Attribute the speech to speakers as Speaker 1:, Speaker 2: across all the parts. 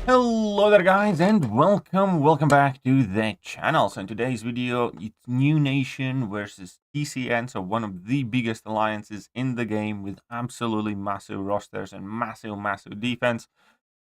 Speaker 1: Hello there guys and welcome back to the channel. So in today's video it's New Nation versus TCN, so one of the biggest alliances in the game with absolutely massive rosters and massive defense.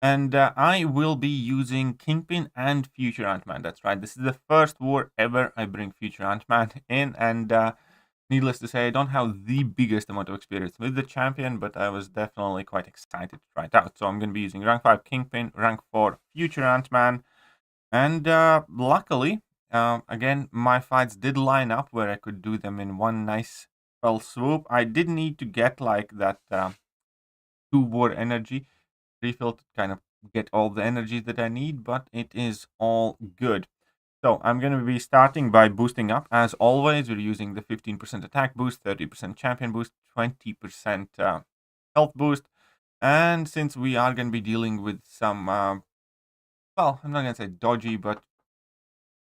Speaker 1: And I will be using Kingpin and Future Ant-Man. That's right, this is the first war ever I bring Future Ant-Man in, and needless to say, I don't have the biggest amount of experience with the champion, but I was definitely quite excited to try it out. So I'm going to be using rank 5 Kingpin, rank 4 Future Ant-Man, and luckily, again, my fights did line up where I could do them in one nice fell swoop. I did need to get like that 2 war energy refill to kind of get all the energy that I need, but it is all good. So I'm going to be starting by boosting up. As always, we're using the 15% attack boost, 30% champion boost, 20% health boost. And since we are going to be dealing with some, well, I'm not going to say dodgy, but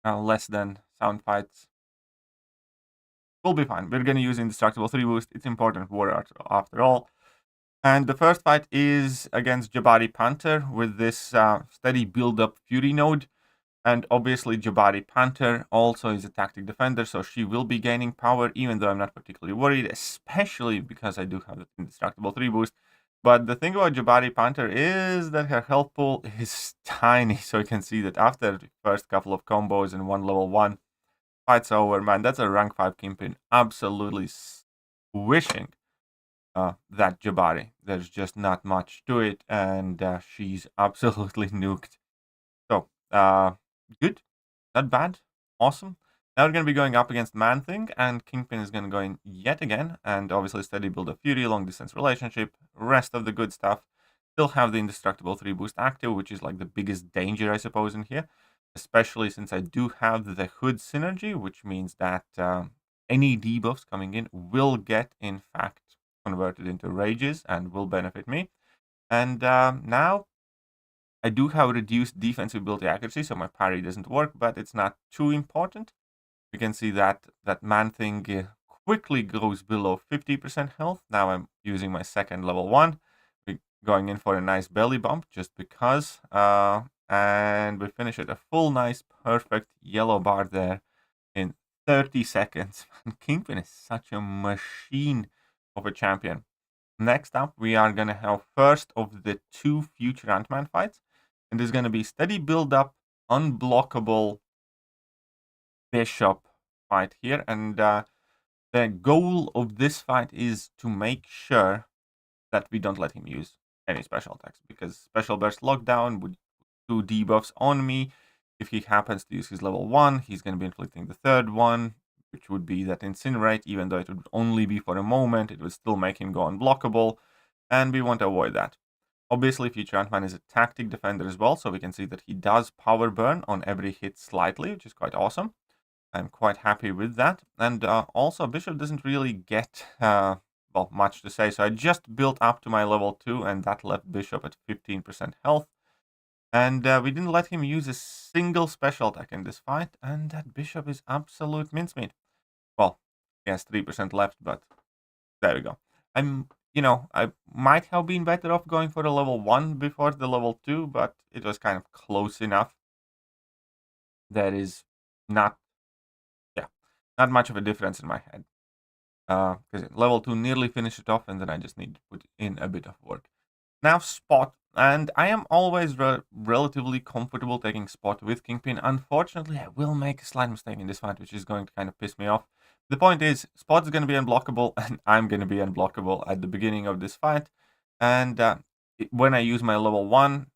Speaker 1: less than sound fights, we'll be fine. We're going to use Indestructible 3 boost. It's important war after all. And the first fight is against Jabari Panther with this steady build-up Fury node. And obviously Jabari Panther also is a tactic defender, so she will be gaining power, even though I'm not particularly worried, especially because I do have the Indestructible 3 boost. But the thing about Jabari Panther is that her health pool is tiny, so you can see that after the first couple of combos and one level 1, fight's over, man. That's a rank 5 Kingpin absolutely wishing that Jabari. There's just not much to it, and she's absolutely nuked. So, good, not bad, awesome. Now we're going to be going up against Man-Thing, and Kingpin is going to go in yet again, and obviously steady build of Fury, long distance relationship, rest of the good stuff. Still have the Indestructible 3 boost active, which is like the biggest danger, I suppose, in here, especially since I do have the Hood synergy, which means that any debuffs coming in will get, in fact, converted into rages and will benefit me. And now I do have reduced defensive ability accuracy, so my parry doesn't work, but it's not too important. You can see that Man-Thing quickly goes below 50% health. Now I'm using my second level 1. We're going in for a nice belly bump just because. And we finish at a full, nice, perfect yellow bar there in 30 seconds. Kingpin is such a machine of a champion. Next up, we are going to have first of the 2 future Ant-Man fights. And there's going to be steady build-up, unblockable Bishop fight here. And the goal of this fight is to make sure that we don't let him use any special attacks. Because Special Burst Lockdown would do debuffs on me. If he happens to use his level 1, he's going to be inflicting the third one, which would be that Incinerate. Even though it would only be for a moment, it would still make him go unblockable. And we want to avoid that. Obviously, Future Ant-Man is a tactic defender as well, so we can see that he does power burn on every hit slightly, which is quite awesome. I'm quite happy with that. And also, Bishop doesn't really get, well, much to say. So I just built up to my level 2, and that left Bishop at 15% health. And we didn't let him use a single special attack in this fight, and that Bishop is absolute mincemeat. Well, he has 3% left, but there we go. I might have been better off going for the level 1 before the level 2, but it was kind of close enough. There is not much of a difference in my head. Because level 2 nearly finished it off, and then I just need to put in a bit of work. Now Spot, and I am always relatively comfortable taking Spot with Kingpin. Unfortunately, I will make a slight mistake in this fight, which is going to kind of piss me off. The point is, Spot is going to be unblockable, and I'm going to be unblockable at the beginning of this fight. And when I use my level 1,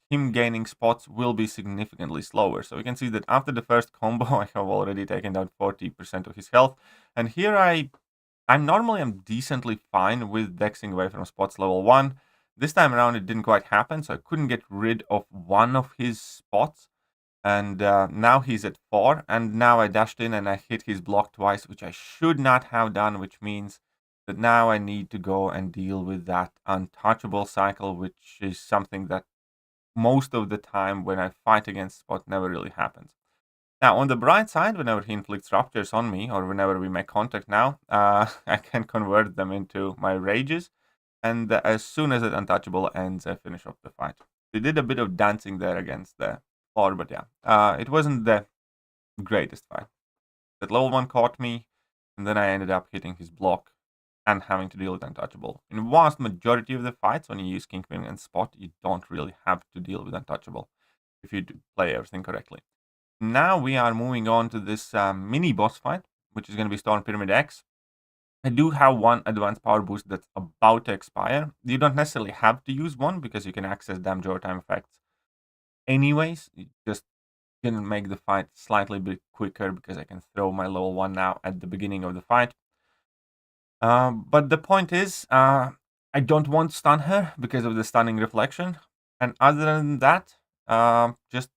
Speaker 1: him gaining spots will be significantly slower. So you can see that after the first combo, I have already taken down 40% of his health. And here I'm normally decently fine with dexing away from spots level 1. This time around it didn't quite happen, so I couldn't get rid of one of his spots. And now he's at 4, and now I dashed in and I hit his block twice, which I should not have done, which means that now I need to go and deal with that untouchable cycle, which is something that most of the time when I fight against Spot never really happens. Now, on the bright side, whenever he inflicts ruptures on me, or whenever we make contact now, I can convert them into my rages, and as soon as that untouchable ends, I finish off the fight. They did a bit of dancing there against the floor, but yeah, it wasn't the greatest fight. That level 1 caught me, and then I ended up hitting his block and having to deal with Untouchable. In vast majority of the fights, when you use Kingpin and Spot, you don't really have to deal with Untouchable if you play everything correctly. Now we are moving on to this mini boss fight, which is going to be Storm Pyramid X. I do have one advanced power boost that's about to expire. You don't necessarily have to use one because you can access damage over time effects anyways. It just can make the fight slightly bit quicker because I can throw my level 1 now at the beginning of the fight. But the point is, I don't want to stun her because of the stunning reflection. And other than that, just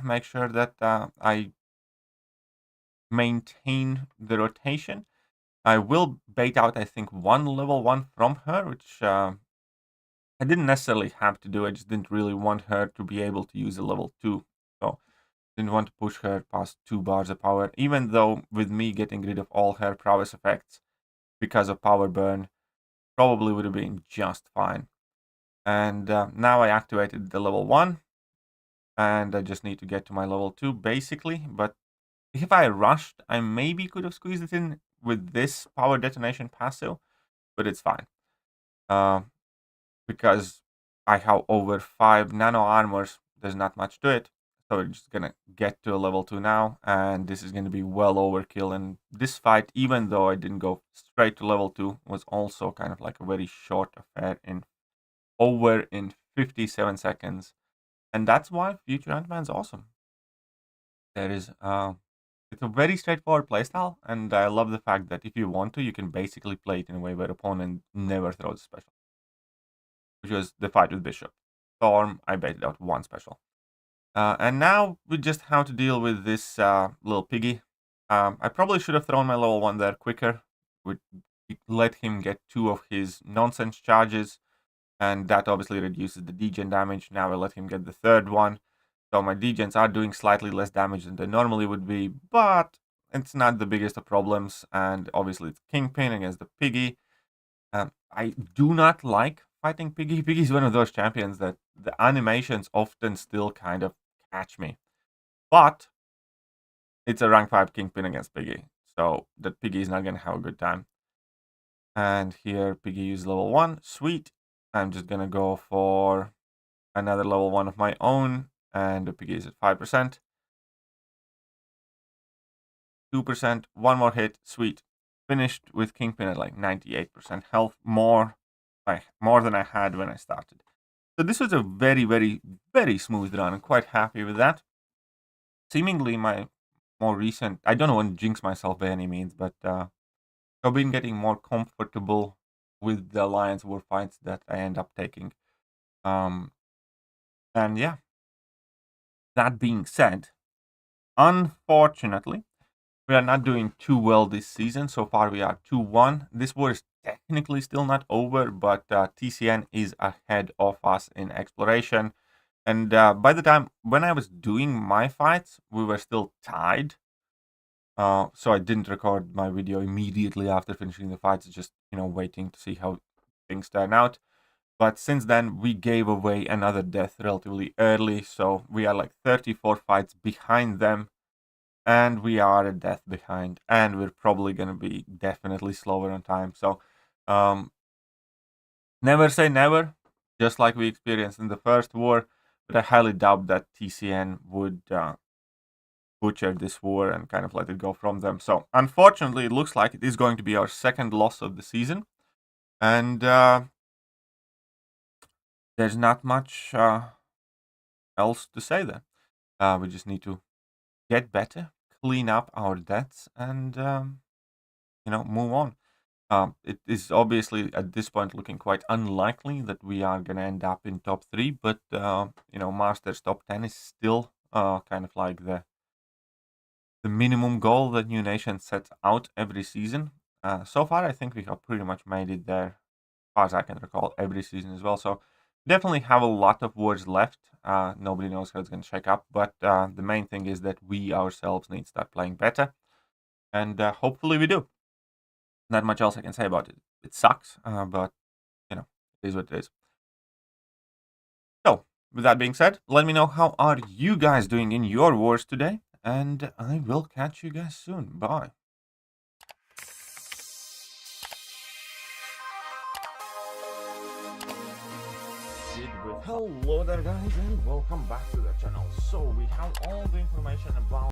Speaker 1: make sure that I maintain the rotation. I will bait out, I think, one level 1 from her, which I didn't necessarily have to do. I just didn't really want her to be able to use a level 2. So didn't want to push her past 2 bars of power, even though with me getting rid of all her prowess effects because of power burn, probably would have been just fine. And now I activated the level 1, and I just need to get to my level 2, basically. But if I rushed, I maybe could have squeezed it in with this power detonation passive, but it's fine. Because I have over 5 nano armors, there's not much to it. So we're just gonna get to a level 2 now, and this is gonna be well overkill. And this fight, even though I didn't go straight to level 2, was also kind of like a very short affair in 57 seconds. And that's why Future Ant-Man's awesome. There is it's a very straightforward playstyle, and I love the fact that if you want to, you can basically play it in a way where opponent never throws a special. Which was the fight with Bishop. Storm, I baited out one special. And now we just have to deal with this little piggy. I probably should have thrown my level 1 there quicker. Would let him get 2 of his nonsense charges, and that obviously reduces the degen damage. Now I let him get the 3rd one. So my degens are doing slightly less damage than they normally would be, but it's not the biggest of problems. And obviously it's Kingpin against the piggy. I do not like fighting Piggy. Piggy is one of those champions that the animations often still kind of catch me. But it's a rank 5 Kingpin against Piggy, so that Piggy is not going to have a good time. And here Piggy uses level 1. Sweet. I'm just going to go for another level 1 of my own, and the Piggy is at 5%. 2%, one more hit. Sweet. Finished with Kingpin at like 98% health, more than I had when I started. So this was a very, very, very smooth run. I'm quite happy with that. Seemingly my more recent, I don't want to jinx myself by any means, but I've been getting more comfortable with the Alliance War fights that I end up taking. And yeah, that being said, unfortunately, we are not doing too well this season. So far, we are 2-1. This war is technically still not over, but TCN is ahead of us in exploration. And by the time when I was doing my fights, we were still tied. So I didn't record my video immediately after finishing the fights, just waiting to see how things turn out. But since then, we gave away another death relatively early, so we are like 34 fights behind them. And we are a death behind, and we're probably going to be definitely slower on time. So, never say never, just like we experienced in the first war. But I highly doubt that TCN would butcher this war and kind of let it go from them. So, unfortunately, it looks like it is going to be our second loss of the season. And there's not much else to say there. We just need to get better, clean up our deaths, and move on. It is obviously at this point looking quite unlikely that we are going to end up in top 3, but Masters top 10 is still kind of like the minimum goal that New Nation sets out every season. So far, I think we have pretty much made it there, as far as I can recall, every season as well. So definitely have a lot of wars left. Nobody knows how it's going to shake up, but the main thing is that we ourselves need to start playing better, and hopefully we do. Not much else I can say about it. It sucks, but it is what it is. So With that being said, let me know how are you guys doing in your wars today, and I will catch you guys soon. Bye. Hello there guys, and welcome back to the channel. So we have all the information about